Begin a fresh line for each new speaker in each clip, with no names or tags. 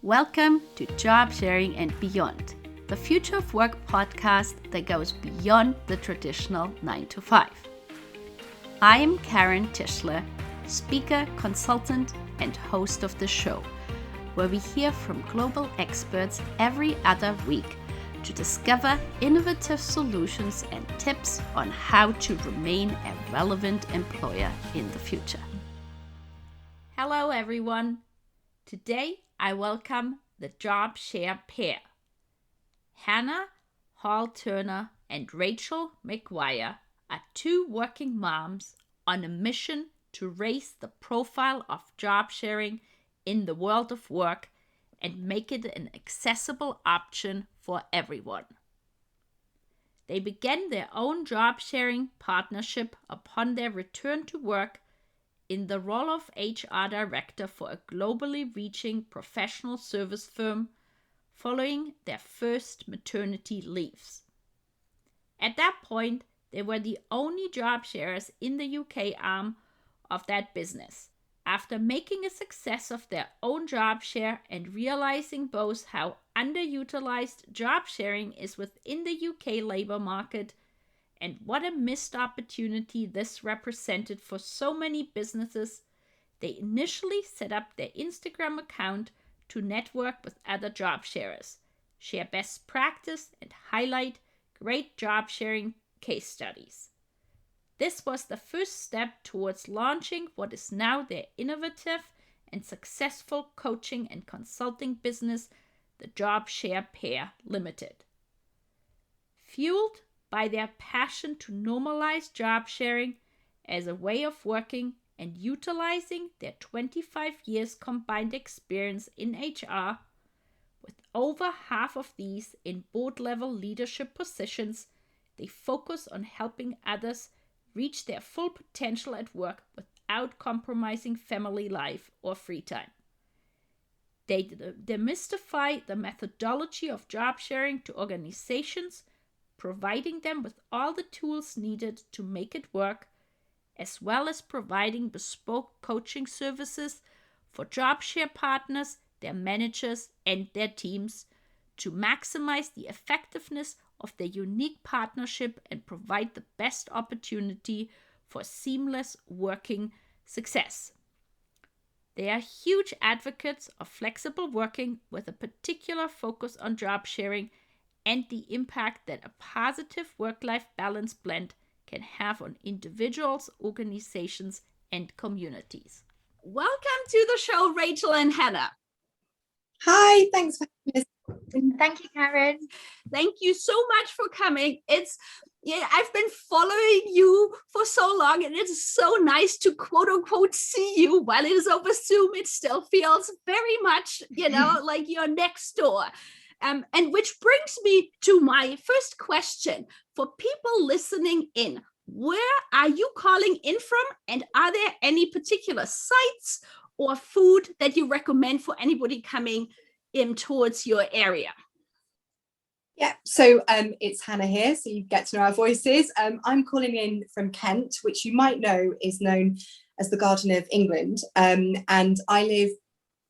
Welcome to Job Sharing and Beyond, the Future of Work podcast that goes beyond the traditional 9 to 5. I am Karen Tischler, speaker, consultant, and host of the show, where we hear from global experts every other week to discover innovative solutions and tips on how to remain a relevant employer in the future. Hello everyone. Today I welcome the Job Share Pair. Hannah, Hall-Turner and Rachel Maguire are two working moms on a mission to raise the profile of job sharing in the world of work and make it an accessible option for everyone. They began their own job sharing partnership upon their return to work in the role of HR director for a globally reaching professional service firm following their first maternity leaves. At that point, they were the only job sharers in the UK arm of that business. After making a success of their own job share and realizing both how underutilized job sharing is within the UK labour market and what a missed opportunity this represented for so many businesses, they initially set up their Instagram account to network with other job sharers, share best practice, and highlight great job sharing case studies. This was the first step towards launching what is now their innovative and successful coaching and consulting business, the Job Share Pair Ltd. Fueled by their passion to normalize job sharing as a way of working and utilizing their 25 years combined experience in HR, with over half of these in board-level leadership positions, they focus on helping others reach their full potential at work without compromising family life or free time. They demystify the methodology of job sharing to organizations, providing them with all the tools needed to make it work, as well as providing bespoke coaching services for job share partners, their managers, and their teams to maximize the effectiveness of their unique partnership and provide the best opportunity for seamless working success. They are huge advocates of flexible working with a particular focus on job sharing and the impact that a positive work-life balance blend can have on individuals, organizations, and communities. Welcome to the show, Rachel and Hannah.
Hi, thanks for having us.
Thank you, Karen.
Thank you so much for coming. I've been following you for so long, and it's so nice to quote unquote see you while it is over Zoom. It still feels very much, like you're next door. And which brings me to my first question. For people listening in, where are you calling in from? And are there any particular sites or food that you recommend for anybody coming in towards your area?
Yeah, so it's Hannah here, so you get to know our voices. I'm calling in from Kent, which you might know is known as the Garden of England. And I live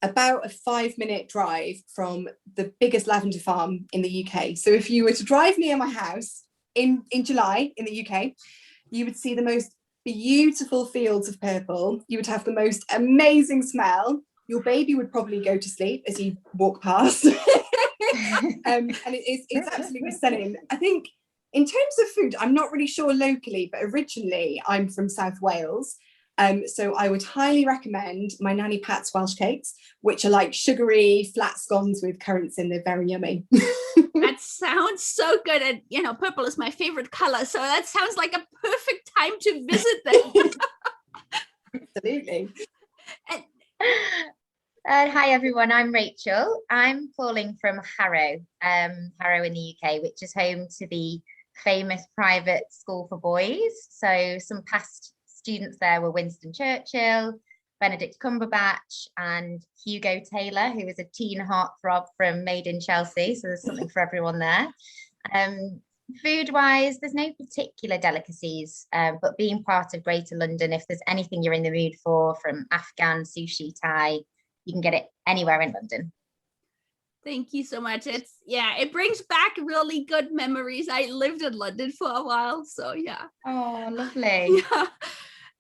about a 5-minute drive from the biggest lavender farm in the UK. So if you were to drive near my house in July in the UK, you would see the most beautiful fields of purple. You would have the most amazing smell. Your baby would probably go to sleep as you walk past. And it's absolutely stunning. I think in terms of food, I'm not really sure locally, but originally I'm from South Wales. So I would highly recommend my Nanny Pat's Welsh cakes, which are like sugary flat scones with currants in. They're very yummy.
That sounds so good. And, purple is my favorite color. So that sounds like a perfect time to visit them.
Absolutely.
Hi, everyone. I'm Rachel. I'm calling from Harrow in the UK, which is home to the famous private school for boys. So some past students there were Winston Churchill, Benedict Cumberbatch, and Hugo Taylor, who was a teen heartthrob from Made in Chelsea. So there's something for everyone there. Food-wise, there's no particular delicacies, but being part of Greater London, if there's anything you're in the mood for, from Afghan, sushi, Thai, you can get it anywhere in London.
Thank you so much. It brings back really good memories. I lived in London for a while, so yeah.
Oh, lovely.
Yeah.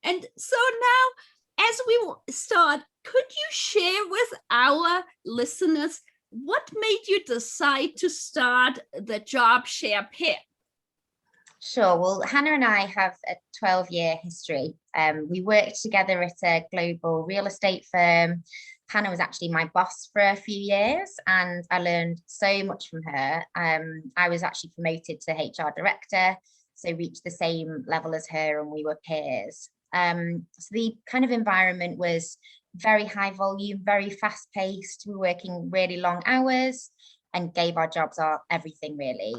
And so now, as we start, could you share with our listeners what made you decide to start the Job Share Pair?
Sure. Well, Hannah and I have a 12-year history. We worked together at a global real estate firm. Hannah was actually my boss for a few years, and I learned so much from her. I was actually promoted to HR director, so reached the same level as her, and we were peers. So the kind of environment was very high volume, very fast paced. We were working really long hours and gave our jobs our everything, really.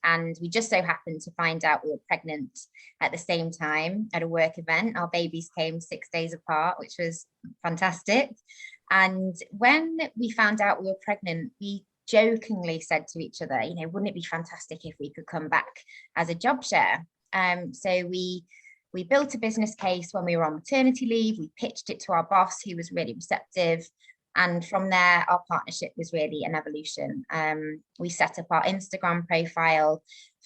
And we just so happened to find out we were pregnant at the same time at a work event. Our babies came 6 days apart, which was fantastic. And when we found out we were pregnant, we jokingly said to each other, you know, wouldn't it be fantastic if we could come back as a job share? So we built a business case when we were on maternity leave. We pitched it to our boss, who was really receptive. And from there, our partnership was really an evolution. We set up our Instagram profile,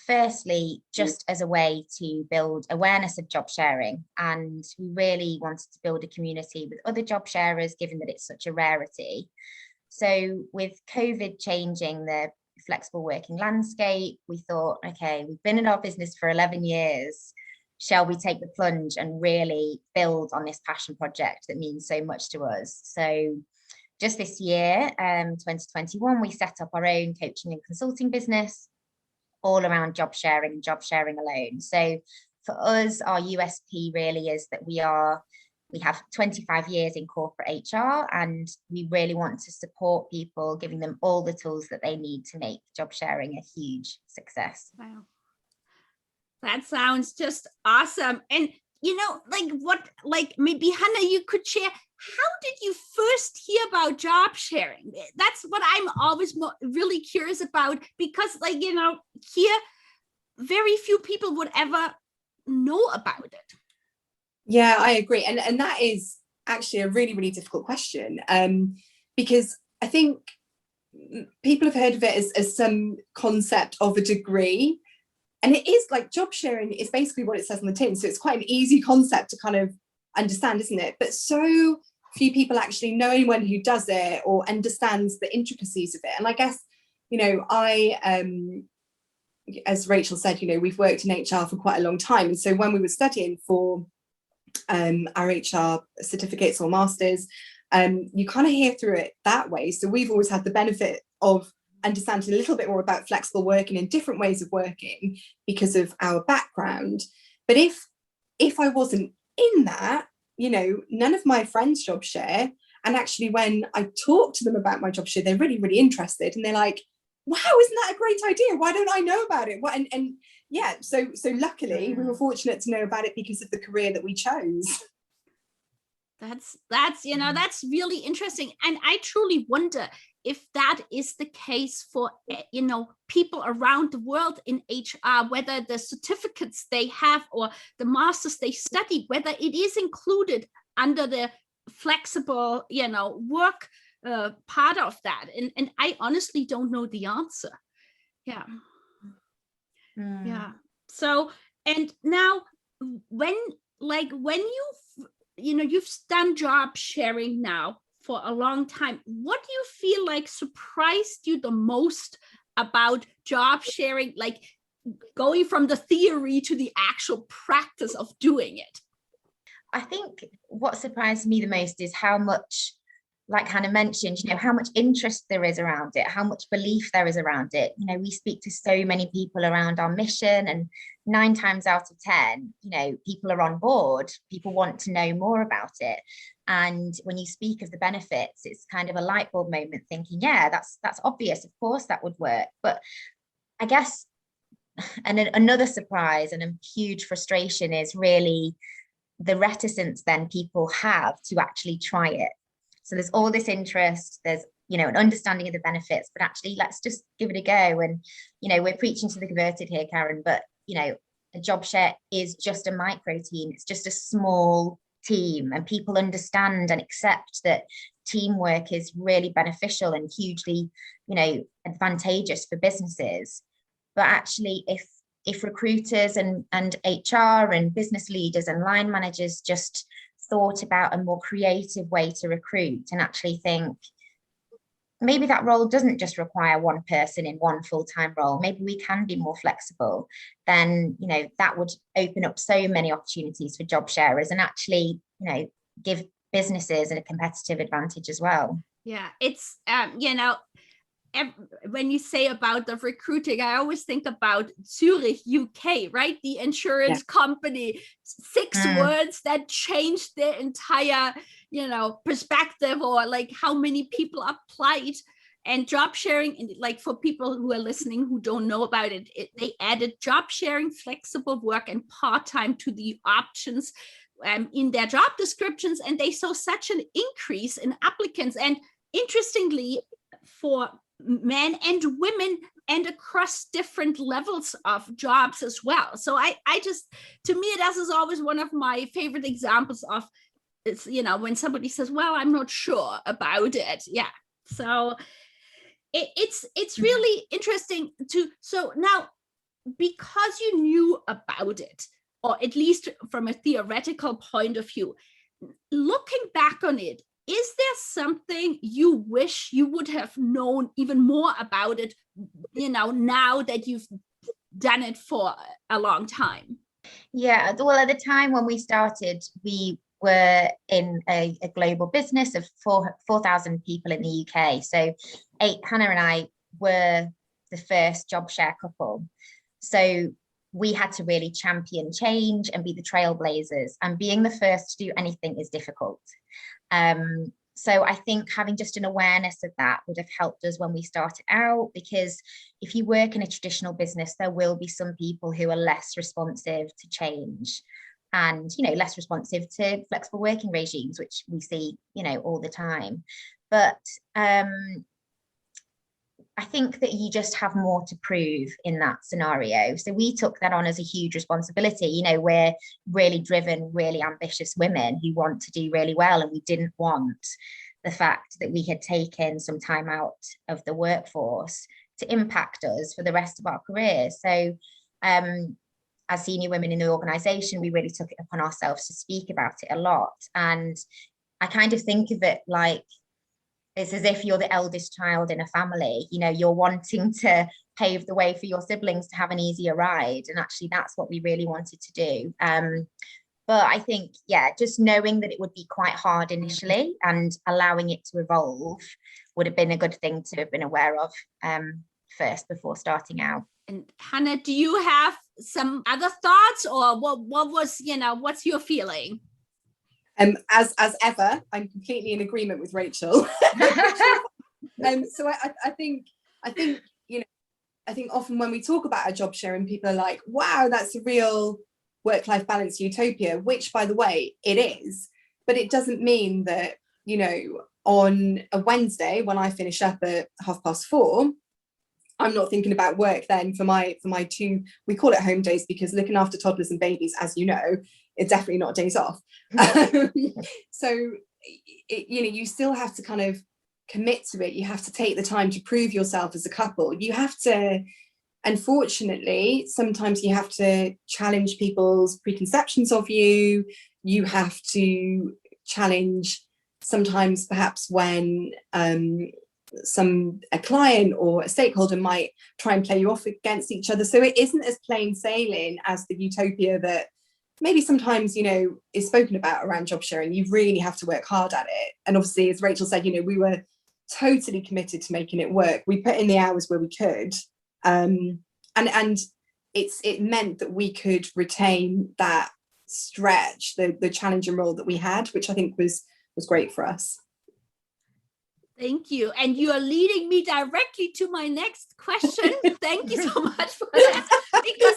firstly, just as a way to build awareness of job sharing. And we really wanted to build a community with other job sharers, given that it's such a rarity. So with COVID changing the flexible working landscape, we thought, okay, we've been in our business for 11 years. Shall we take the plunge and really build on this passion project that means so much to us? So just this year, 2021, we set up our own coaching and consulting business all around job sharing and job sharing alone. So for us, our USP really is that we have 25 years in corporate HR, and we really want to support people, giving them all the tools that they need to make job sharing a huge success.
Wow. That sounds just awesome. And you know, maybe Hannah, you could share, how did you first hear about job sharing? That's what I'm always really curious about, because here, very few people would ever know about it.
Yeah, I agree. And that is actually a really, really difficult question, because I think people have heard of it as some concept of a degree. And it is like job sharing is basically what it says on the tin. So it's quite an easy concept to kind of understand, isn't it? But so few people actually know anyone who does it or understands the intricacies of it. And I guess, as Rachel said, we've worked in HR for quite a long time. And so when we were studying for our HR certificates or masters, you kind of hear through it that way. So we've always had the benefit of understanding a little bit more about flexible working and different ways of working because of our background. But if I wasn't in that, none of my friends job share. And actually, when I talk to them about my job share, they're really, really interested. And they're like, wow, isn't that a great idea? Why don't I know about it? And yeah, so luckily we were fortunate to know about it because of the career that we chose.
That's really interesting. And I truly wonder if that is the case for, people around the world in HR, whether the certificates they have or the masters they study, whether it is included under the flexible, work part of that. And I honestly don't know the answer. Yeah. Yeah. So, and now when you've done job sharing now for a long time, what do you feel like surprised you the most about job sharing, like going from the theory to the actual practice of doing it?
I think what surprised me the most is how much, like Hannah mentioned, how much interest there is around it, how much belief there is around it. We speak to so many people around our mission, and 9 times out of 10, people are on board. People want to know more about it. And when you speak of the benefits, it's kind of a light bulb moment, thinking, yeah, that's obvious. Of course that would work. But I guess, and another surprise and a huge frustration is really the reticence then people have to actually try it. So there's all this interest, there's, an understanding of the benefits, but actually let's just give it a go. And, we're preaching to the converted here, Karen, but, a job share is just a micro team. It's just a small team, and people understand and accept that teamwork is really beneficial and hugely, advantageous for businesses. But actually, if recruiters and HR and business leaders and line managers just thought about a more creative way to recruit and actually think, maybe that role doesn't just require one person in one full-time role, maybe we can be more flexible, then, that would open up so many opportunities for job sharers and actually, give businesses a competitive advantage as well.
Yeah, it's, when you say about the recruiting, I always think about Zurich, UK, right? The insurance company, 6 words that changed their entire, perspective, or like how many people applied. And job sharing, and like for people who are listening who don't know about it, they added job sharing, flexible work, and part-time to the options in their job descriptions, and they saw such an increase in applicants. And interestingly, for men and women and across different levels of jobs as well. So I just, to me, this is always one of my favorite examples of, it's, when somebody says, well, I'm not sure about it. Yeah. So it's really interesting so now, because you knew about it, or at least from a theoretical point of view, looking back on it, is there something you wish you would have known even more about it, now that you've done it for a long time?
Yeah, well, at the time when we started, we were in a global business of 4,000 people in the UK. So Hannah and I were the first job share couple. So we had to really champion change and be the trailblazers, and being the first to do anything is difficult. So I think having just an awareness of that would have helped us when we started out, because if you work in a traditional business, there will be some people who are less responsive to change and, less responsive to flexible working regimes, which we see, all the time. But I think that you just have more to prove in that scenario. So we took that on as a huge responsibility. We're really driven, really ambitious women who want to do really well. And we didn't want the fact that we had taken some time out of the workforce to impact us for the rest of our careers. So as senior women in the organisation, we really took it upon ourselves to speak about it a lot. And I kind of think of it like, it's as if you're the eldest child in a family, you're wanting to pave the way for your siblings to have an easier ride. And actually, that's what we really wanted to do. But I think, just knowing that it would be quite hard initially and allowing it to evolve would have been a good thing to have been aware of first before starting out.
And Hannah, do you have some other thoughts, or what was, what's your feeling?
As ever, I'm completely in agreement with Rachel. So I think often when we talk about a job sharing, people are like, wow, that's a real work-life balance utopia, which, by the way, it is. But it doesn't mean that, on a Wednesday when I finish up at 4:30, I'm not thinking about work then for my 2, we call it home days, because looking after toddlers and babies, as you know, it's definitely not days off. So, you still have to kind of commit to it. You have to take the time to prove yourself as a couple. You have to, unfortunately, sometimes you have to challenge people's preconceptions of you. You have to challenge sometimes perhaps when a client or a stakeholder might try and play you off against each other. So it isn't as plain sailing as the utopia that maybe sometimes, is spoken about around job sharing. You really have to work hard at it. And obviously, as Rachel said, we were totally committed to making it work. We put in the hours where we could. And it meant that we could retain that stretch, the challenging role that we had, which I think was great for us.
Thank you. And you are leading me directly to my next question. Thank you so much for that, because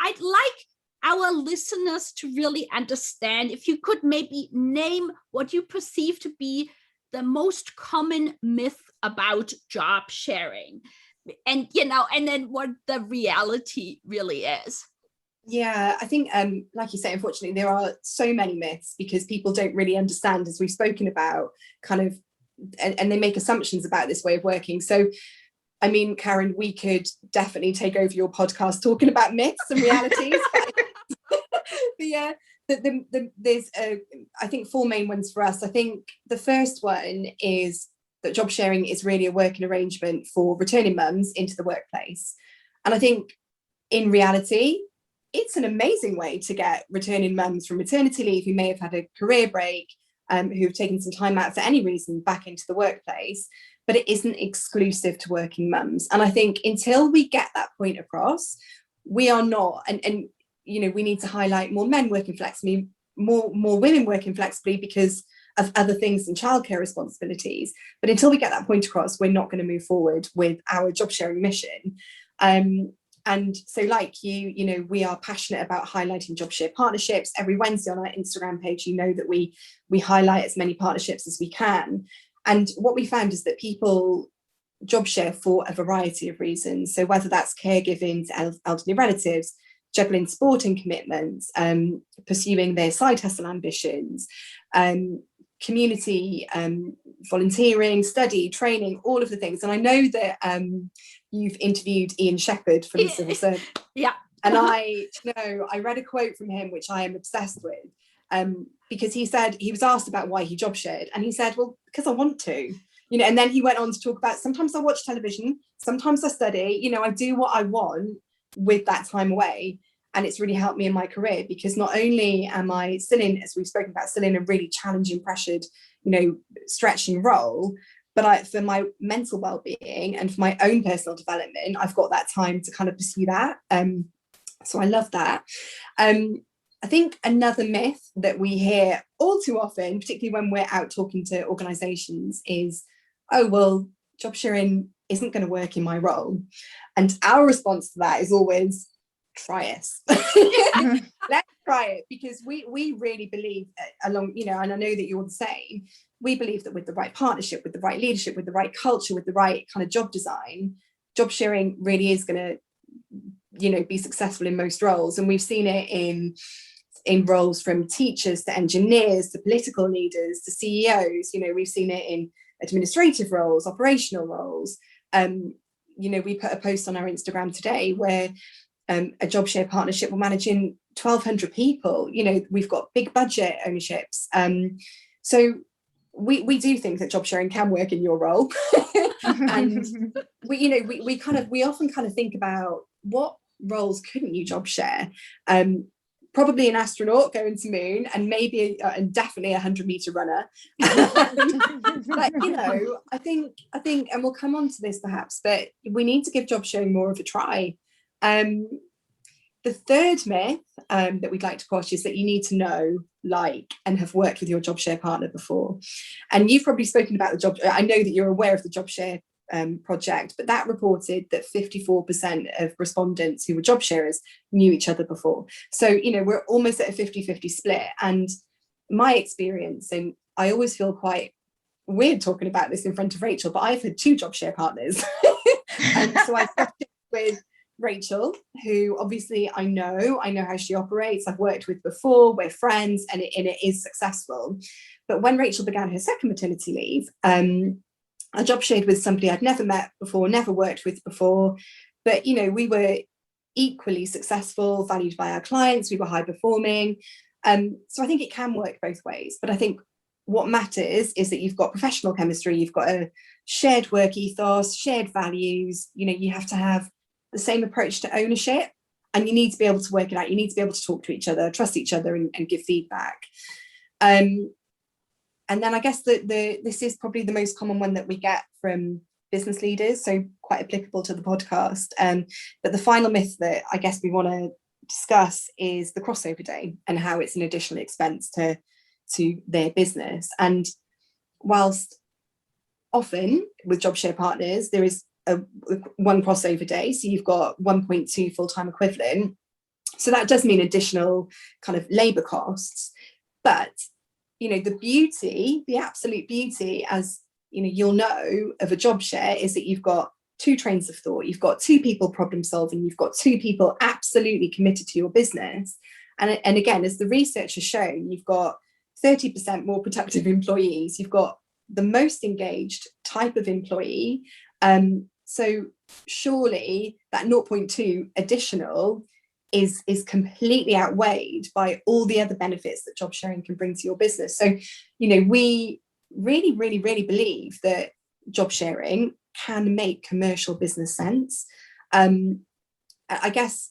I'd like our listeners to really understand, if you could maybe name what you perceive to be the most common myth about job sharing, and and then what the reality really is.
Yeah, I think, like you say, unfortunately, there are so many myths because people don't really understand, as we've spoken about, kind of, and they make assumptions about this way of working. So, I mean, Karen, we could definitely take over your podcast talking about myths and realities. Yeah, there's, I think, four main ones for us. I think the first one is that job sharing is really a working arrangement for returning mums into the workplace. And I think in reality, it's an amazing way to get returning mums from maternity leave who may have had a career break, who've taken some time out for any reason back into the workplace, but it isn't exclusive to working mums. And I think until we get that point across, we are not, and you know, we need to highlight more men working flexibly, more women working flexibly because of other things than childcare responsibilities. But until we get that point across, we're not going to move forward with our job sharing mission. And so, like you know, we are passionate about highlighting job share partnerships. Every Wednesday on our Instagram page, you know that we highlight as many partnerships as we can. And what we found is that people job share for a variety of reasons. So whether that's caregiving to elderly relatives, juggling sporting commitments, pursuing their side hustle ambitions, community, volunteering, study, training, all of the things. And I know that you've interviewed Ian Shepherd from the Civil Service.
Yeah.
And I read a quote from him, which I am obsessed with, because he said, he was asked about why he job shared. And he said, well, because I want to, you know, and then he went on to talk about, sometimes I watch television, sometimes I study, you know, I do what I want with that time away. And it's really helped me in my career because not only am I still in, as we've spoken about, still in a really challenging, pressured, you know, stretching role, but for my mental well-being and for my own personal development, I've got that time to kind of pursue that. So I love that. I think another myth that we hear all too often, particularly when we're out talking to organisations, is, oh, well, job sharing isn't going to work in my role. And our response to that is always, try us. Let's try it, because we really believe along, you know, and I know that you're the same, we believe that with the right partnership, with the right leadership, with the right culture, with the right kind of job design, job sharing really is going to, you know, be successful in most roles. And we've seen it in roles from teachers to engineers to political leaders to CEOs. You know, we've seen it in administrative roles, operational roles. You know, we put a post on our Instagram today where a job share partnership will managing 1,200 people. You know, we've got big budget ownerships. So we do think that job sharing can work in your role. And we often kind of think about, what roles couldn't you job share? Probably an astronaut going to moon, and maybe and definitely a 100-meter runner. But you know, I think, and we'll come on to this perhaps, but we need to give job sharing more of a try. The third myth that we'd like to quash is that you need to know, like, and have worked with your job share partner before. And you've probably spoken about the job. I know that you're aware of the job share project, but that reported that 54% of respondents who were job sharers knew each other before. So, you know, we're almost at a 50-50 split. And my experience, and I always feel quite weird talking about this in front of Rachel, but I've had 2 job share partners. And so I started with Rachel, who obviously I know how she operates. I've worked with before, we're friends, and it is successful. But when Rachel began her second maternity leave, I job shared with somebody I'd never met before, never worked with before, but you know, we were equally successful, valued by our clients, we were high performing. So I think it can work both ways, but I think what matters is that you've got professional chemistry, you've got a shared work ethos, shared values. You know, you have to have the same approach to ownership, and you need to be able to work it out. You need to be able to talk to each other, trust each other, and give feedback. And then I guess that this is probably the most common one that we get from business leaders, so quite applicable to the podcast. But the final myth that I guess we want to discuss is the crossover day and how it's an additional expense to their business. And whilst often with job share partners, there is one crossover day, so you've got 1.2 full-time equivalent. So that does mean additional kind of labour costs. But, you know, the absolute beauty, as you know, you'll know, of a job share is that you've got two trains of thought. You've got two people problem solving, you've got two people absolutely committed to your business. And again, as the research has shown, you've got 30% more productive employees, you've got the most engaged type of employee. So surely that 0.2 additional is completely outweighed by all the other benefits that job sharing can bring to your business. So, we really, really, really believe that job sharing can make commercial business sense. I guess,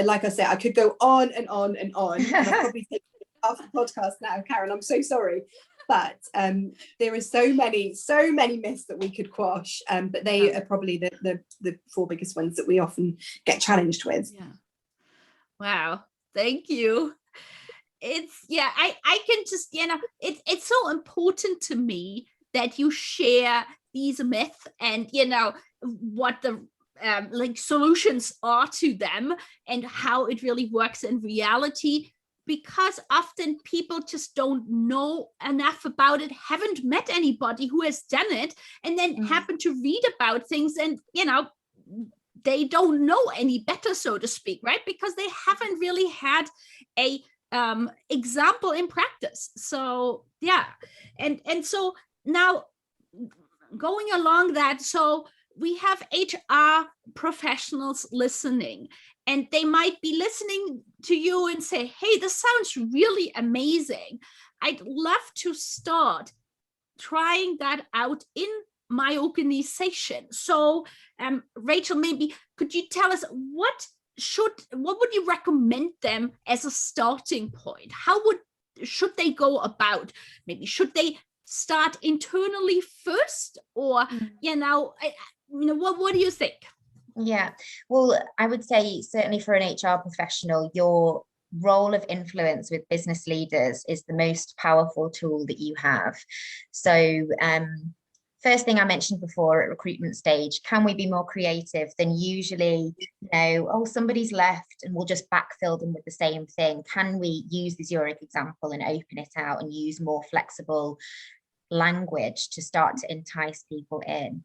like I said, I could go on and on and on, and I'll probably take half the podcast now, Karen. I'm so sorry. But there are so many myths that we could quash, but they are probably the four biggest ones that we often get challenged with.
Yeah. Wow. Thank you. I can just, it's so important to me that you share these myths and, what the solutions are to them and how it really works in reality. Because often people just don't know enough about it, haven't met anybody who has done it, and then happen to read about things and, they don't know any better, so to speak, right? Because they haven't really had a example in practice. So, yeah. And so now going along that, so we have HR professionals listening, and they might be listening to you and say, hey, this sounds really amazing. I'd love to start trying that out in my organization. So, Rachel, maybe could you tell us what would you recommend them as a starting point? Should they go about? Maybe should they start internally first, or what do you think?
Yeah, well, I would say certainly for an HR professional, your role of influence with business leaders is the most powerful tool that you have. So first thing I mentioned before, at recruitment stage, can we be more creative than usually, somebody's left and we'll just backfill them with the same thing? Can we use the Zurich example and open it out and use more flexible language to start to entice people in?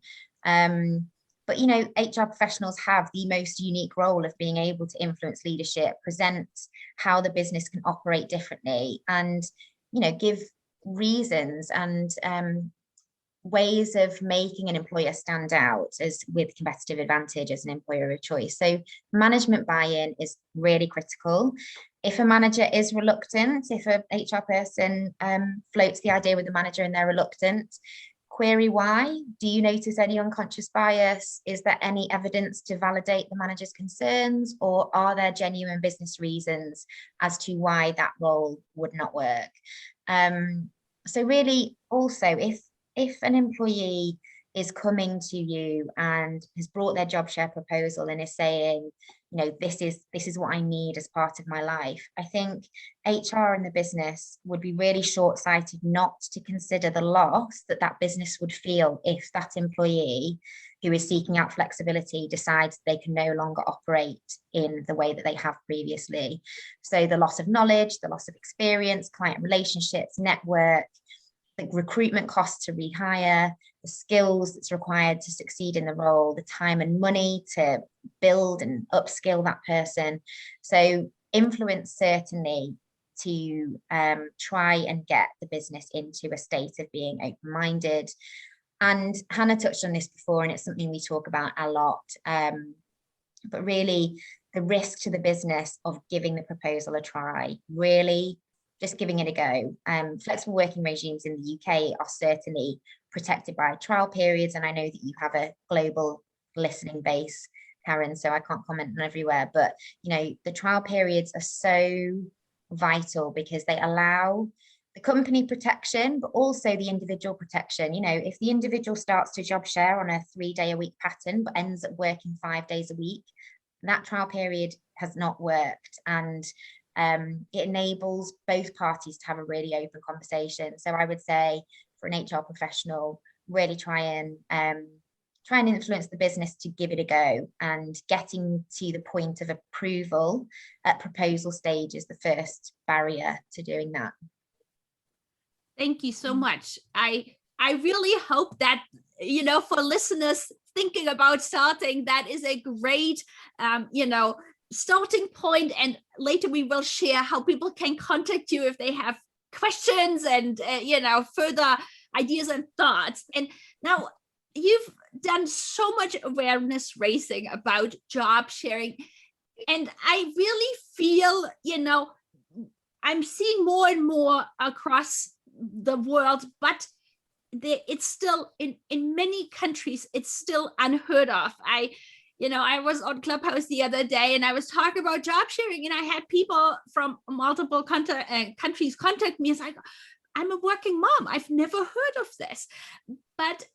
But, HR professionals have the most unique role of being able to influence leadership, present how the business can operate differently, and, give reasons and ways of making an employer stand out as with competitive advantage as an employer of choice. So management buy-in is really critical. If a manager is reluctant, if a HR person floats the idea with the manager and they're reluctant, query why. Do you notice any unconscious bias? Is there any evidence to validate the manager's concerns, or are there genuine business reasons as to why that role would not work? So really, also, if an employee is coming to you and has brought their job share proposal and is saying, this is what I need as part of my life, I think HR in the business would be really short-sighted not to consider the loss that business would feel if that employee who is seeking out flexibility decides they can no longer operate in the way that they have previously. So the loss of knowledge, the loss of experience, client relationships, network, the recruitment costs to rehire, the skills that's required to succeed in the role, the time and money to build and upskill that person. So influence certainly to try and get the business into a state of being open-minded. And Hannah touched on this before, and it's something we talk about a lot. But really, the risk to the business of giving the proposal a try, really just giving it a go. Flexible working regimes in the UK are certainly protected by trial periods, and I know that you have a global listening base, Karen, so I can't comment on everywhere, but the trial periods are so vital because they allow the company protection, but also the individual protection. If the individual starts to job share on a 3-day-a-week pattern but ends up working 5 days a week, that trial period has not worked, and it enables both parties to have a really open conversation. So I would say for an HR professional, really try and influence the business to give it a go, and getting to the point of approval at proposal stage is the first barrier to doing that.
Thank you so much. I really hope that, for listeners thinking about starting, that is a great, starting point. And later we will share how people can contact you if they have questions and, further ideas and thoughts. And now you've done so much awareness raising about job sharing. And I really feel, I'm seeing more and more across the world, but it's still in many countries, it's still unheard of. I was on Clubhouse the other day and I was talking about job sharing, and I had people from multiple countries contact me. It's like, I'm a working mom, I've never heard of this. But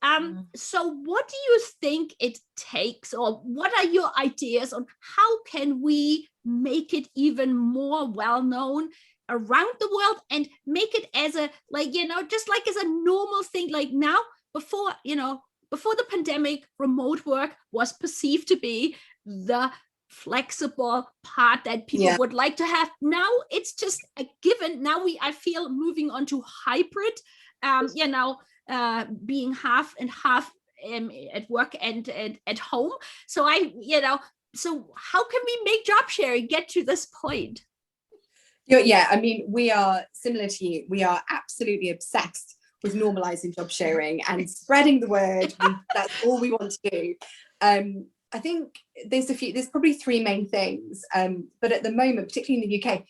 so what do you think it takes, or what are your ideas on how can we make it even more well-known around the world and make it as a, just like as a normal thing? Like now, before the pandemic, remote work was perceived to be the flexible part that people would like to have. Now it's just a given. Now I feel moving on to hybrid, being half and half at work and at home. So so how can we make job sharing get to this point?
Yeah, I mean, we are similar to you. We are absolutely obsessed with normalizing job sharing and spreading the word. That's all we want to do. I think there's probably three main things, but at the moment, particularly in the UK,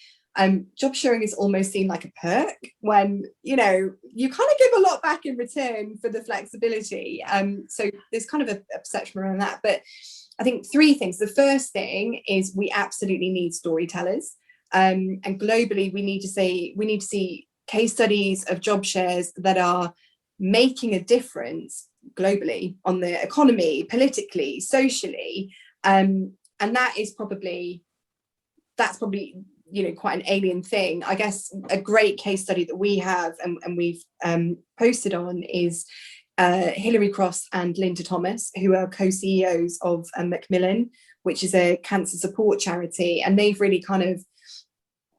job sharing is almost seen like a perk when, you kind of give a lot back in return for the flexibility. So there's kind of a perception around that. But I think three things. The first thing is we absolutely need storytellers. And globally, we need to see case studies of job shares that are making a difference globally on the economy, politically, socially, and that's probably quite an alien thing. I guess a great case study that we have and we've posted on is Hilary Cross and Linda Thomas, who are co-CEOs of Macmillan, which is a cancer support charity, and they've really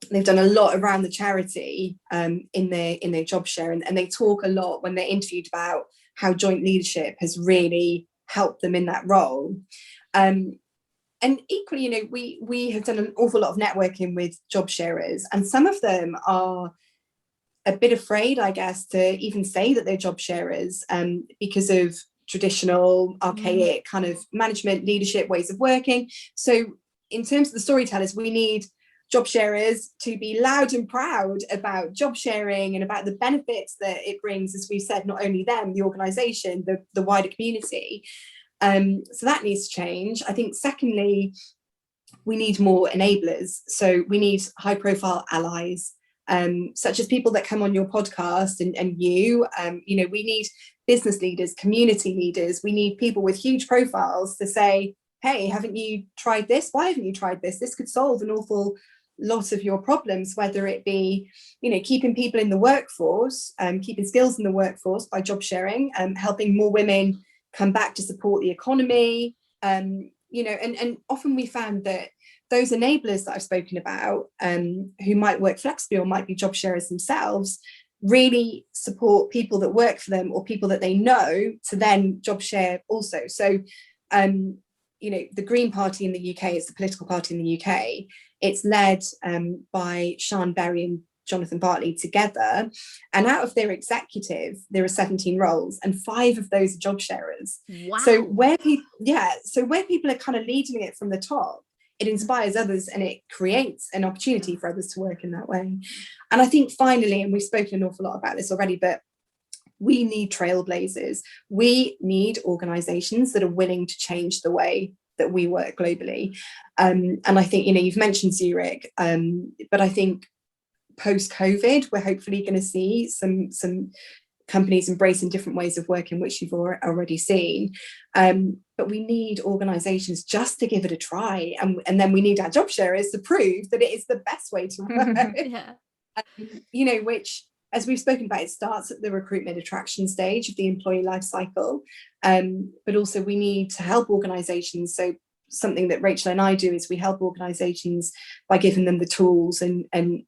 they've done a lot around the charity in their job share, and they talk a lot when they're interviewed about how joint leadership has really helped them in that role. And equally, we have done an awful lot of networking with job sharers, and some of them are a bit afraid, I guess, to even say that they're job sharers because of traditional, archaic kind of management, leadership ways of working. So in terms of the storytellers, we need job sharers to be loud and proud about job sharing and about the benefits that it brings, as we've said, not only them, the organisation, the wider community. So that needs to change. I think secondly, we need more enablers. So we need high profile allies, such as people that come on your podcast and we need business leaders, community leaders. We need people with huge profiles to say, hey, haven't you tried this? Why haven't you tried this? This could solve an awful lot of your problems, whether it be, keeping people in the workforce, keeping skills in the workforce by job sharing, helping more women come back to support the economy, and often we found that those enablers that I've spoken about, who might work flexibly or might be job sharers themselves, really support people that work for them or people that they know to then job share also. So the Green Party in the UK is the political party in the UK. It's led by Sian Berry and Jonathan Bartley together, and out of their executive there are 17 roles, and 5 of those are job sharers.
Wow.
So where people are kind of leading it from the top, it inspires others and it creates an opportunity for others to work in that way. And I think finally, and we've spoken an awful lot about this already, but we need trailblazers. We need organizations that are willing to change the way that we work globally. And I think, you've mentioned Zurich, but I think post-COVID, we're hopefully going to see some companies embracing different ways of working, which you've already seen. But we need organizations just to give it a try. And then we need our job sharers to prove that it is the best way to work. Which, as we've spoken about, it starts at the recruitment attraction stage of the employee life cycle. But also we need to help organizations. So something that Rachel and I do is we help organizations by giving them the tools and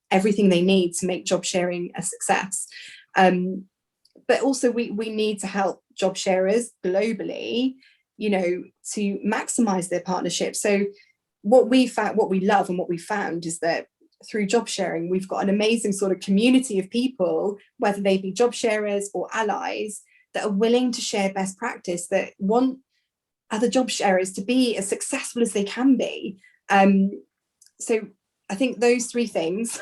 everything they need to make job sharing a success. But also we need to help job sharers globally, to maximize their partnership. So what we love and what we found is that through job sharing, we've got an amazing sort of community of people, whether they be job sharers or allies, that are willing to share best practice, that want other job sharers to be as successful as they can be. So I think those three things,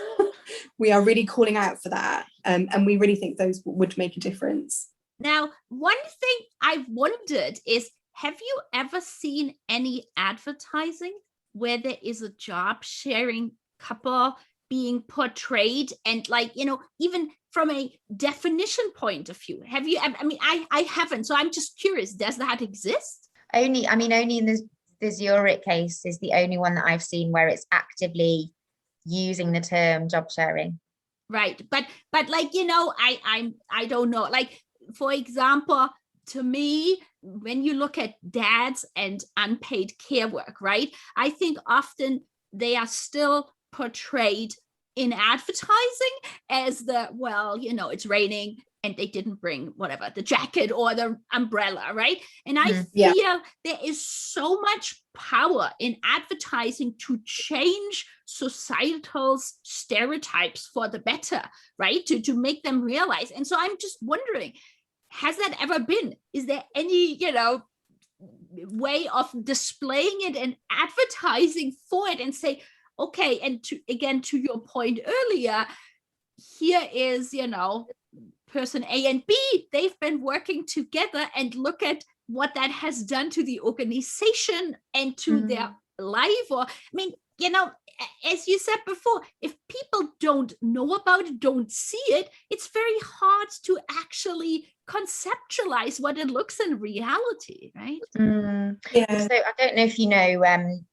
we are really calling out for that. And we really think those would make a difference.
Now, one thing I've wondered is, have you ever seen any advertising where there is a job sharing couple being portrayed, and like, even from a definition point of view? Have you? I mean, I haven't, so I'm just curious, does that exist?
Only in the Zurich case is the only one that I've seen where it's actively using the term job sharing.
Right, but like, I don't know, like, for example, to me, when you look at dads and unpaid care work, right, I think often they are still portrayed in advertising as it's raining and they didn't bring whatever, the jacket or the umbrella, right? And I feel there is so much power in advertising to change societal stereotypes for the better, right? To make them realize. And so I'm just wondering, has that ever been? Is there any, way of displaying it and advertising for it and say, okay, and to your point earlier, here is, person A and B, they've been working together, and look at what that has done to the organization and to their life. Or, I mean, as you said before, if people don't know about it, don't see it, it's very hard to actually conceptualize what it looks in reality, right?
Yeah.
So I don't know if you know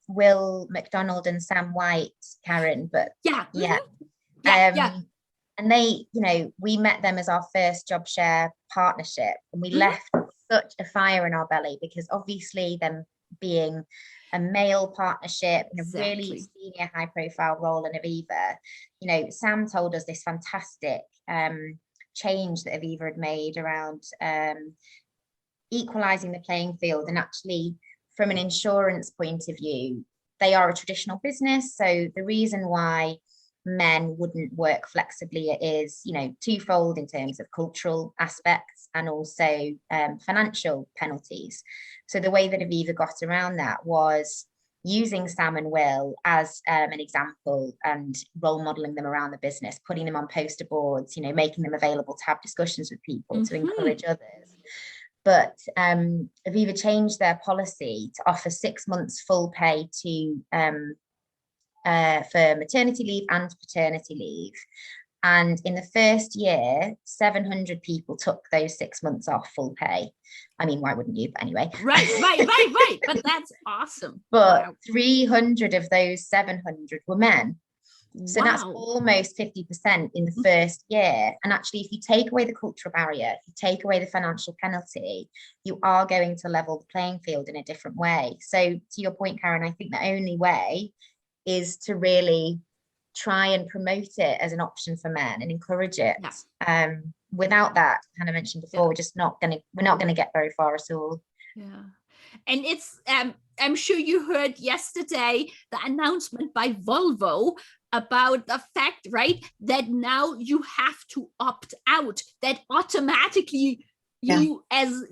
Will McDonald and Sam White, Karen, but yeah. And they, we met them as our first job share partnership, and we left such a fire in our belly, because obviously them being a male partnership in a really senior, high profile role in Aviva, Sam told us this fantastic change that Aviva had made around equalising the playing field. And actually, from an insurance point of view, they are a traditional business. So the reason why men wouldn't work flexibly is, twofold in terms of cultural aspects and also financial penalties. So the way that Aviva got around that was using Sam and Will as an example and role modeling them around the business, putting them on poster boards, making them available to have discussions with people, to encourage others. But Aviva changed their policy to offer 6 months full pay to for maternity leave and paternity leave. And in the first year, 700 people took those 6 months off full pay. I mean, why wouldn't you? But anyway.
Right. But that's awesome.
But 300 of those 700 were men. So that's almost 50% in the first year. And actually, if you take away the cultural barrier, if you take away the financial penalty, you are going to level the playing field in a different way. So to your point, Karen, I think the only way is to really try and promote it as an option for men and encourage it. Without that, Hannah mentioned before, we're not going to get very far at all.
Yeah. And it's I'm sure you heard yesterday the announcement by Volvo about the fact, right, that now you have to opt out, that automatically you, as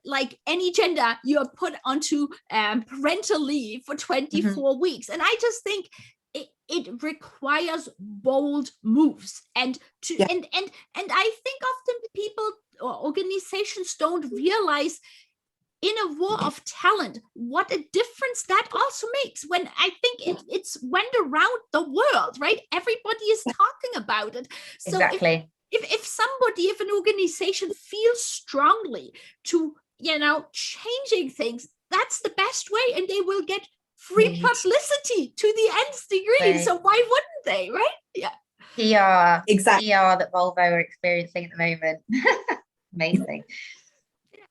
like any gender, you are put onto parental leave for 24 weeks. And I just think it requires bold moves, and and I think often people or organizations don't realize, in a war of talent, what a difference that also makes. When I think it's went around the world, right? Everybody is talking about it. So
exactly.
If an organization feels strongly to, changing things, that's the best way, and they will get free publicity to the nth degree. Right. So why wouldn't they, right? Yeah.
PR that Volvo are experiencing at the moment. Amazing.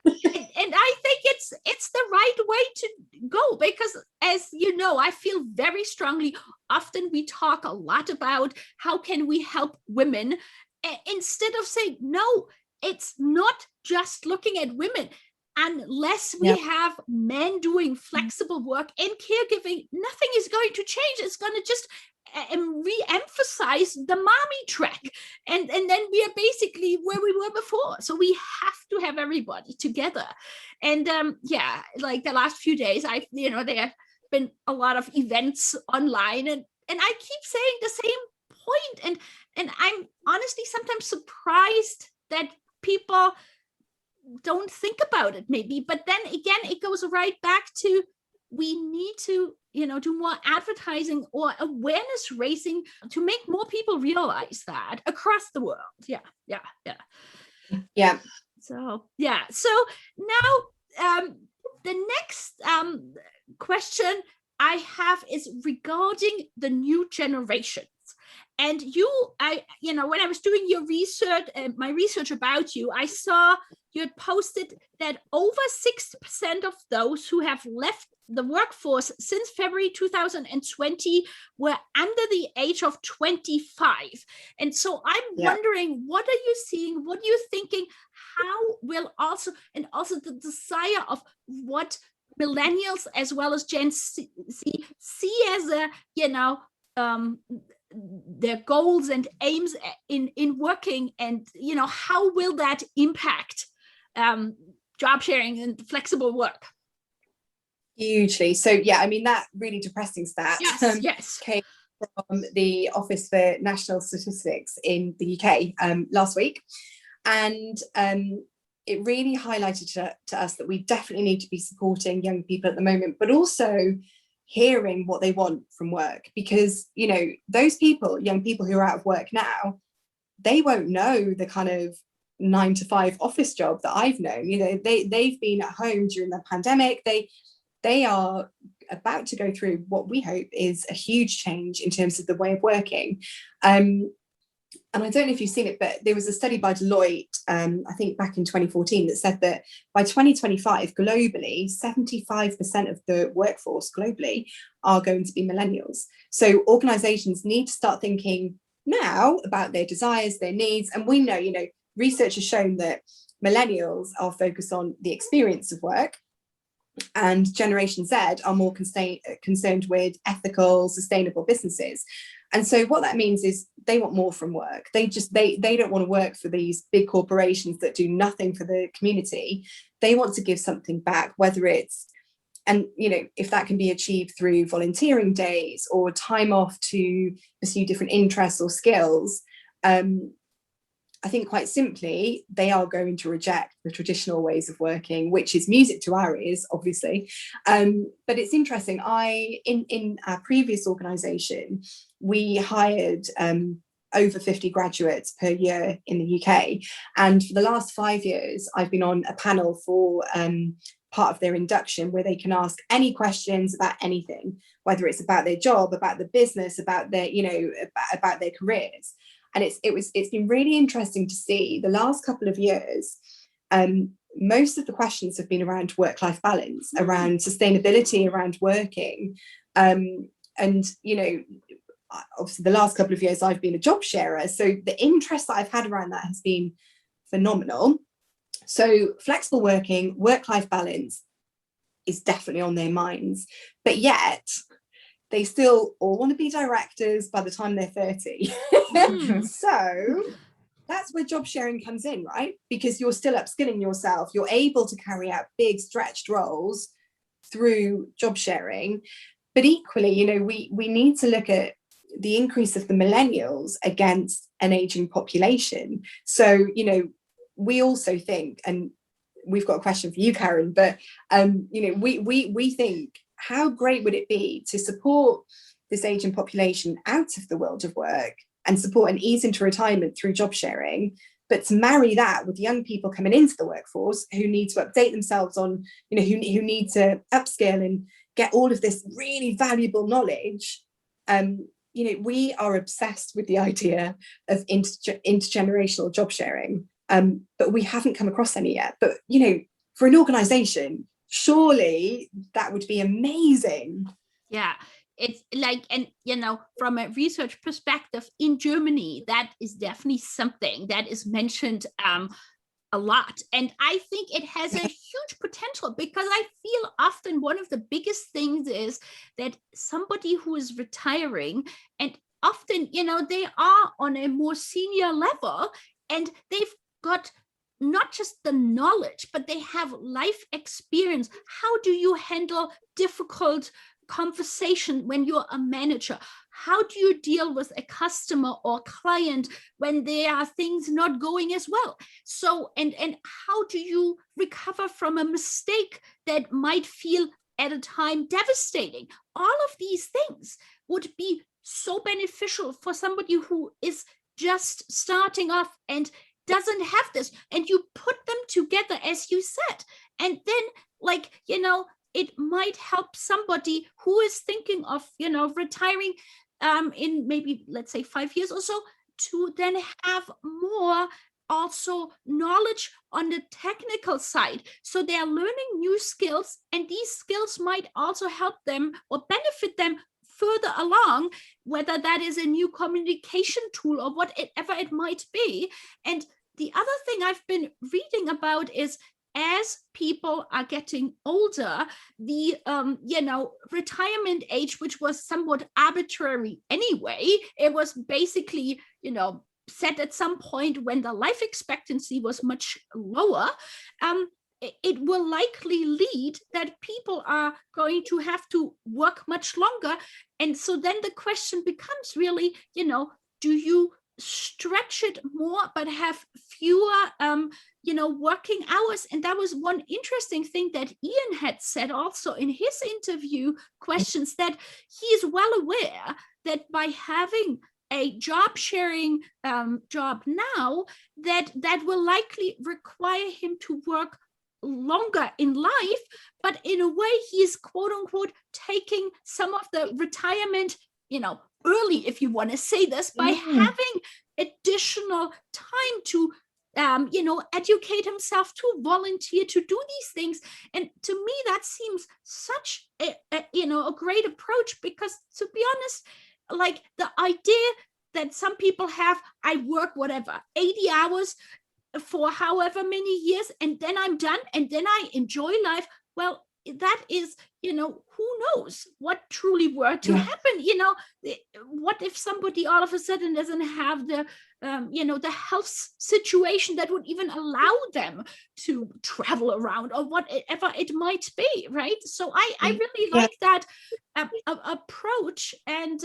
And I think it's the right way to go, because, as you know, I feel very strongly, often we talk a lot about how can we help women, instead of saying, no, it's not just looking at women. unless we have men doing flexible work and caregiving, nothing is going to change. It's going to just re-emphasize the mommy track, and then we are basically where we were before. So we have to have everybody together. And like the last few days, there have been a lot of events online, and I keep saying the same point, and I'm honestly sometimes surprised that people don't think about it, maybe. But then again, it goes right back to, we need to do more advertising or awareness raising to make more people realize that across the world. Yeah. So now the next question I have is regarding the new generations. And when I was doing your research, my research about you, I saw you had posted that over 60% of those who have left the workforce since February 2020 were under the age of 25. And so I'm wondering, what are you seeing? What are you thinking? How will also the desire of what millennials as well as Gen Z see as their goals and aims in working, and how will that impact job sharing and flexible work?
Hugely. So that really depressing stat came from the Office for National Statistics in the UK last week, and it really highlighted to us that we definitely need to be supporting young people at the moment, but also hearing what they want from work, because those people, young people who are out of work now, they won't know the kind of 9-to-5 office job that I've known. They've been at home during the pandemic. They are about to go through what we hope is a huge change in terms of the way of working. And I don't know if you've seen it, but there was a study by Deloitte, I think back in 2014, that said that by 2025, globally, 75% of the workforce globally are going to be millennials. So organizations need to start thinking now about their desires, their needs. And we know, research has shown that millennials are focused on the experience of work, and Generation Z are more concerned with ethical, sustainable businesses. And so what that means is they want more from work. They don't want to work for these big corporations that do nothing for the community. They want to give something back, whether it's, and if that can be achieved through volunteering days or time off to pursue different interests or skills. I think quite simply, they are going to reject the traditional ways of working, which is music to our ears, obviously. But it's interesting. In our previous organisation, we hired over 50 graduates per year in the UK. And for the last 5 years, I've been on a panel for part of their induction where they can ask any questions about anything, whether it's about their job, about the business, about their, about their careers. And it's been really interesting to see the last couple of years. Most of the questions have been around work-life balance, around sustainability, around working. And, obviously the last couple of years I've been a job sharer. So the interest that I've had around that has been phenomenal. So flexible working, work-life balance is definitely on their minds. But yet, they still all want to be directors by the time they're 30. So that's where job sharing comes in, right? Because you're still upskilling yourself. You're able to carry out big stretched roles through job sharing. But equally, we need to look at the increase of the millennials against an aging population. So, we also think, and we've got a question for you, Karen, but, we think, how great would it be to support this aging population out of the world of work and support an ease into retirement through job sharing, but to marry that with young people coming into the workforce who need to update themselves on, who need to upskill and get all of this really valuable knowledge. We are obsessed with the idea of intergenerational job sharing, but we haven't come across any yet. But, for an organisation, surely that would be amazing.
Yeah, it's like, and from a research perspective in Germany, that is definitely something that is mentioned a lot. And I think it has a huge potential, because I feel often one of the biggest things is that somebody who is retiring, and often, they are on a more senior level, and they've got not just the knowledge, but they have life experience. How do you handle difficult conversation when you're a manager? How do you deal with a customer or client when there are things not going as well? So, and how do you recover from a mistake that might feel at a time devastating? All of these things would be so beneficial for somebody who is just starting off and doesn't have this. And you put them together, as you said, and then it might help somebody who is thinking of, retiring in maybe, let's say, 5 years or so, to then have more also knowledge on the technical side. So they are learning new skills, and these skills might also help them or benefit them further along, whether that is a new communication tool or whatever it might be. And the other thing I've been reading about is, as people are getting older, the retirement age, which was somewhat arbitrary anyway, it was basically set at some point when the life expectancy was much lower. It will likely lead that people are going to have to work much longer. And so then the question becomes really, do you stretch it more but have fewer working hours? And that was one interesting thing that Ian had said also in his interview questions, that he is well aware that by having a job sharing job now, that will likely require him to work longer in life, but in a way he is quote unquote taking some of the retirement early, if you want to say this, by having additional time to educate himself, to volunteer, to do these things. And to me that seems such a great approach, because to be honest, like the idea that some people have, I work whatever 80 hours for however many years and then I'm done and then I enjoy life, well, that is, who knows what truly were to happen. What if somebody all of a sudden doesn't have the the health situation that would even allow them to travel around, or whatever it might be, right? So I really like that approach. And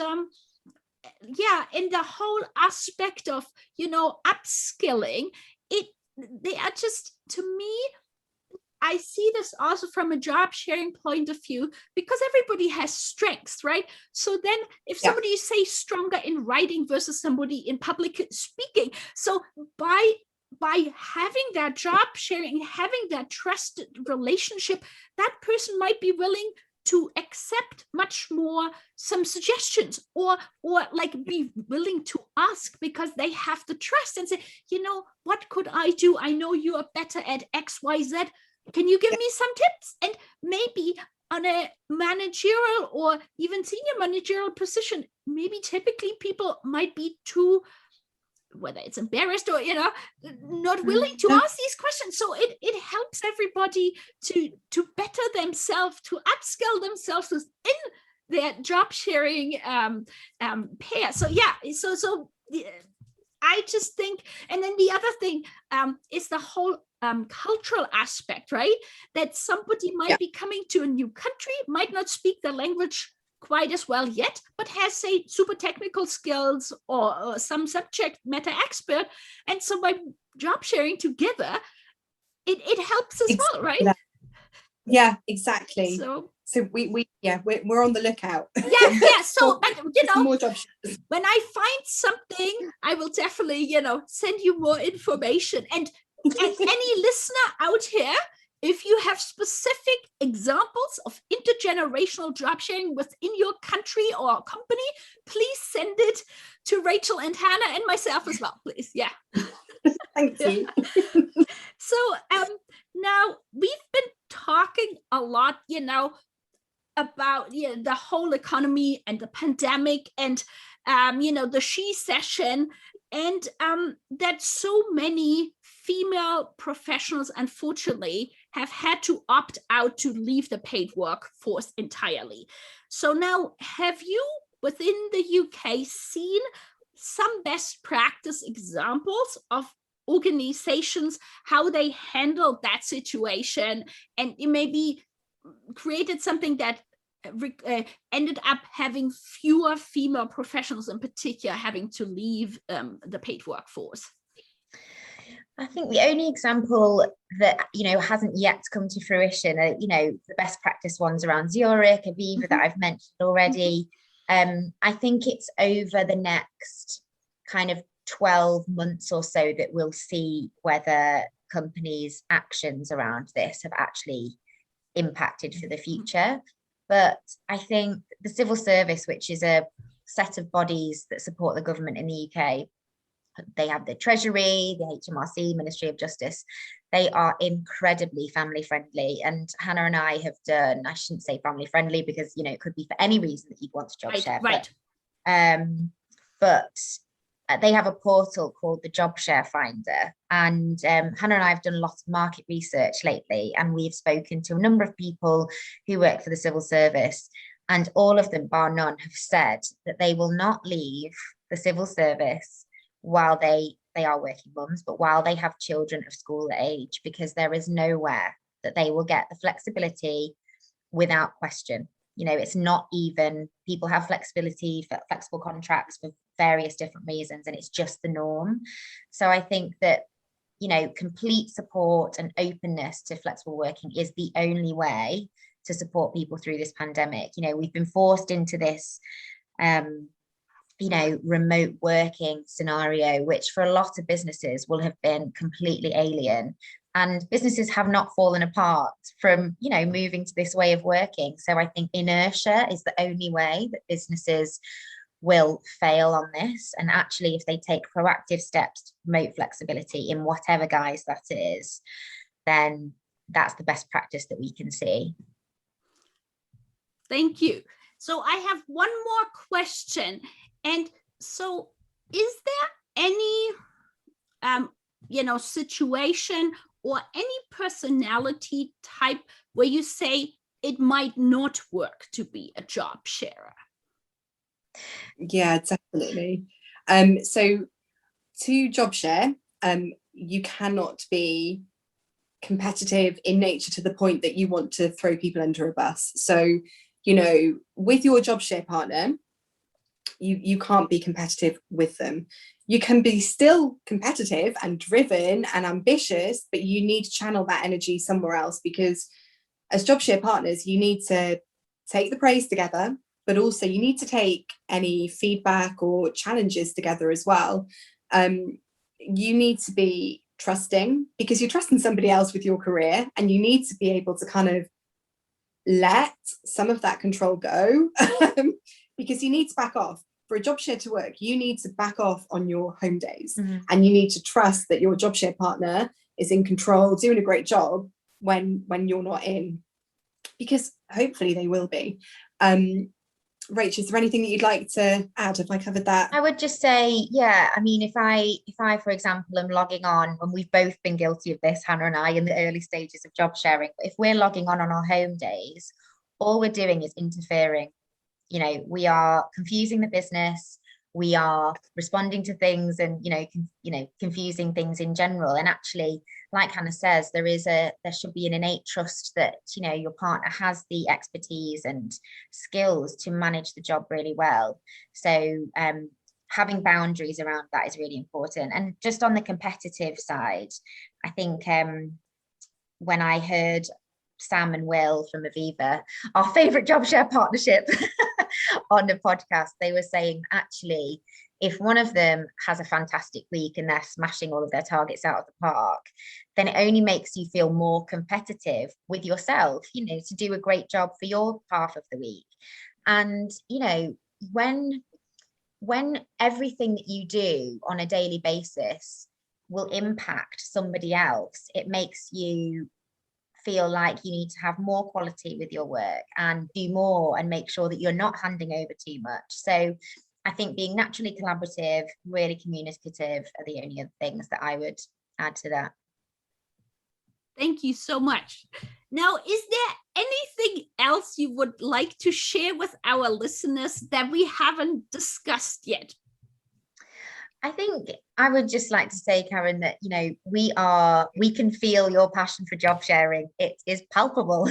in the whole aspect of upskilling, they are just, to me, I see this also from a job sharing point of view, because everybody has strengths, right? So then if somebody is, say, stronger in writing versus somebody in public speaking, so by having that job sharing, having that trusted relationship, that person might be willing to accept much more some suggestions, or like be willing to ask, because they have the trust and say, what could I do? I know you are better at XYZ. Can you give me some tips? And maybe on a managerial or even senior managerial position, maybe typically people might be too, whether it's embarrassed or, not willing to ask these questions. So it helps everybody to better themselves, to upskill themselves within their job sharing pair. So I just think, and then the other thing is the whole cultural aspect, right? That somebody might be coming to a new country, might not speak the language quite as well yet, but has, say, super technical skills or some subject matter expert. And so by job sharing together, it helps as well, right?
Yeah, exactly.
So
we're on the lookout.
So
more job shares.
When I find something, I will definitely send you more information. And any listener out here, if you have specific examples of intergenerational job sharing within your country or company, please send it to Rachel and Hannah and myself as well, please.
Thank you.
So now we've been talking a lot, about the whole economy and the pandemic and the She-cession. and that so many female professionals, unfortunately, have had to opt out to leave the paid workforce entirely. So now, have you, within the UK, seen some best practice examples of organizations, how they handled that situation, and it maybe created something that ended up having fewer female professionals in particular having to leave the paid workforce?
I think the only example that, hasn't yet come to fruition are, the best practice ones around Zurich, Aviva that I've mentioned already. I think it's over the next kind of 12 months or so that we'll see whether companies' actions around this have actually impacted for the future. But I think the civil service, which is a set of bodies that support the government in the UK, they have the Treasury, the HMRC, Ministry of Justice. They are incredibly family friendly. And Hannah and I have done, I shouldn't say family friendly because, it could be for any reason that you'd want to job share.
Right.
But they have a portal called the Job Share Finder. And Hannah and I have done a lot of market research lately, and we've spoken to a number of people who work for the civil service. And all of them, bar none, have said that they will not leave the civil service while they are working mums, but while they have children of school age, because there is nowhere that they will get the flexibility without question. It's not even, people have flexibility for flexible contracts for various different reasons, and it's just the norm. So I think that, complete support and openness to flexible working is the only way to support people through this pandemic. We've been forced into this remote working scenario, which for a lot of businesses will have been completely alien, and businesses have not fallen apart from, moving to this way of working. So I think inertia is the only way that businesses will fail on this. And actually, if they take proactive steps to promote flexibility in whatever guise that is, then that's the best practice that we can see.
Thank you. So I have one more question. And so is there any, situation or any personality type where you say it might not work to be a job sharer?
Yeah, definitely. So to job share, you cannot be competitive in nature to the point that you want to throw people under a bus. So, with your job share partner, you can't be competitive with them. You can be still competitive and driven and ambitious, but you need to channel that energy somewhere else, because as job share partners, you need to take the praise together, but also you need to take any feedback or challenges together as well. You need to be trusting, because you're trusting somebody else with your career, and you need to be able to kind of let some of that control go because you need to back off. For a job share to work, you need to back off on your home days, and you need to trust that your job share partner is in control, doing a great job when you're not in, because hopefully they will be. Rachel, is there anything that you'd like to add? Have I covered that?
I would just say, yeah, I mean, if I, for example, am logging on, and we've both been guilty of this, Hannah and I, in the early stages of job sharing, but if we're logging on our home days, all we're doing is interfering. We are confusing the business, we are responding to things, and confusing things in general. And actually, like Hannah says, there should be an innate trust that your partner has the expertise and skills to manage the job really well. So having boundaries around that is really important. And just on the competitive side, I think when I heard Sam and Will from Aviva, our favorite job share partnership, on the podcast, they were saying, actually, if one of them has a fantastic week and they're smashing all of their targets out of the park, then it only makes you feel more competitive with yourself, to do a great job for your half of the week. And, when everything that you do on a daily basis will impact somebody else, it makes you feel like you need to have more quality with your work and do more and make sure that you're not handing over too much. So I think being naturally collaborative, really communicative are the only other things that I would add to that.
Thank you so much. Now, is there anything else you would like to share with our listeners that we haven't discussed yet?
I think I would just like to say, Karen, that, you know, we can feel your passion for job sharing. It is palpable.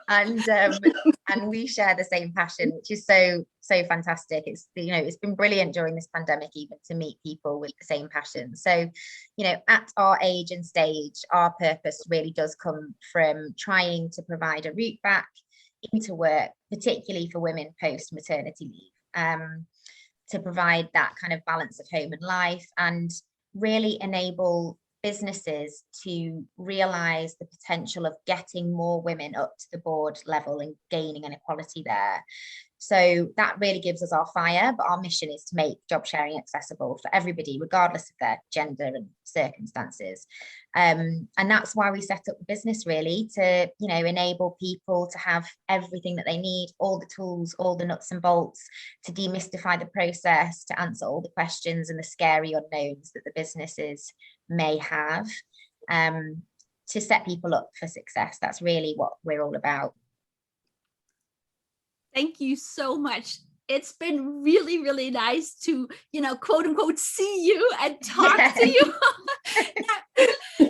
And we share the same passion, which is so fantastic. It's, you know, it's been brilliant during this pandemic even to meet people with the same passion. So, you know, at our age and stage, our purpose really does come from trying to provide a route back into work, particularly for women post maternity leave, to provide that kind of balance of home and life, and really enable businesses to realize the potential of getting more women up to the board level and gaining an equality there. So that really gives us our fire, but our mission is to make job sharing accessible for everybody, regardless of their gender and circumstances. And that's why we set up the business, really, to, you know, enable people to have everything that they need, all the tools, all the nuts and bolts, to demystify the process, to answer all the questions and the scary unknowns that the businesses may have, to set people up for success. That's really what we're all about.
Thank you so much. It's been really, really nice to, you know, quote unquote, see you and talk to you.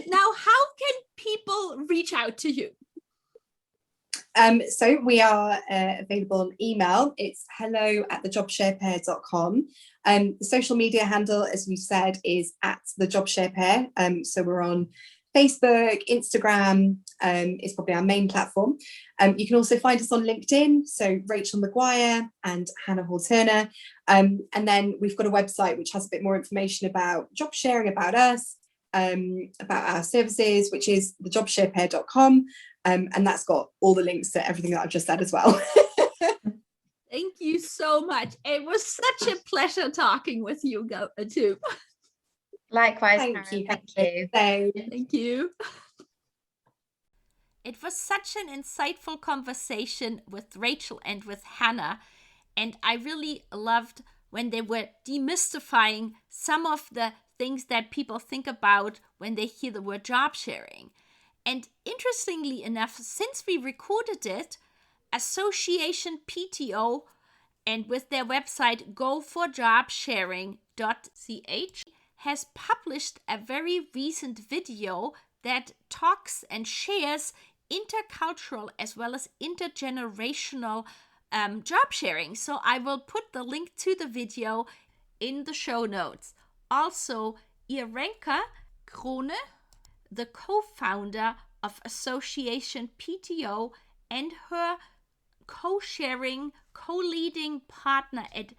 Now, how can people reach out to you?
So we are available on email. It's hello@thejobsharepair.com. The social media handle, as we said, is @thejobsharepair. So we're on Facebook, Instagram is probably our main platform. You can also find us on LinkedIn, so Rachel Maguire and Hannah Hall-Turner. And then we've got a website which has a bit more information about job sharing, about us, about our services, which is thejobsharepair.com. And that's got all the links to everything that I've just said as well.
Thank you so much. It was such a pleasure talking with you too.
Likewise,
Thank
Karen.
you.
Thank you. It was such an insightful conversation with Rachel and with Hannah. And I really loved when they were demystifying some of the things that people think about when they hear the word job sharing. And interestingly enough, since we recorded it, Association PTO, and with their website goforjobsharing.ch, has published a very recent video that talks and shares intercultural as well as intergenerational job sharing. So I will put the link to the video in the show notes. Also, Irenka Krone, the co-founder of Association PTO and her co-sharing, co-leading partner at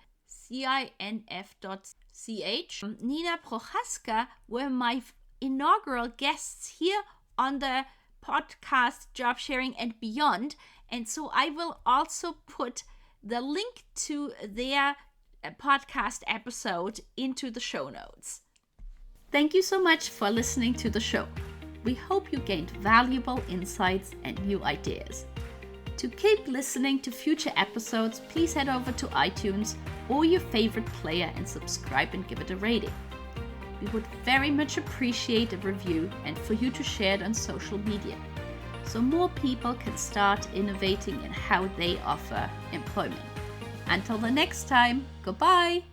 CINF.ch, Nina Prochaska, were my inaugural guests here on the podcast Job Sharing and Beyond. And so I will also put the link to their podcast episode into the show notes. Thank you so much for listening to the show. We hope you gained valuable insights and new ideas. To keep listening to future episodes, please head over to iTunes or your favorite player and subscribe and give it a rating. We would very much appreciate a review and for you to share it on social media, so more people can start innovating in how they offer employment. Until the next time, goodbye!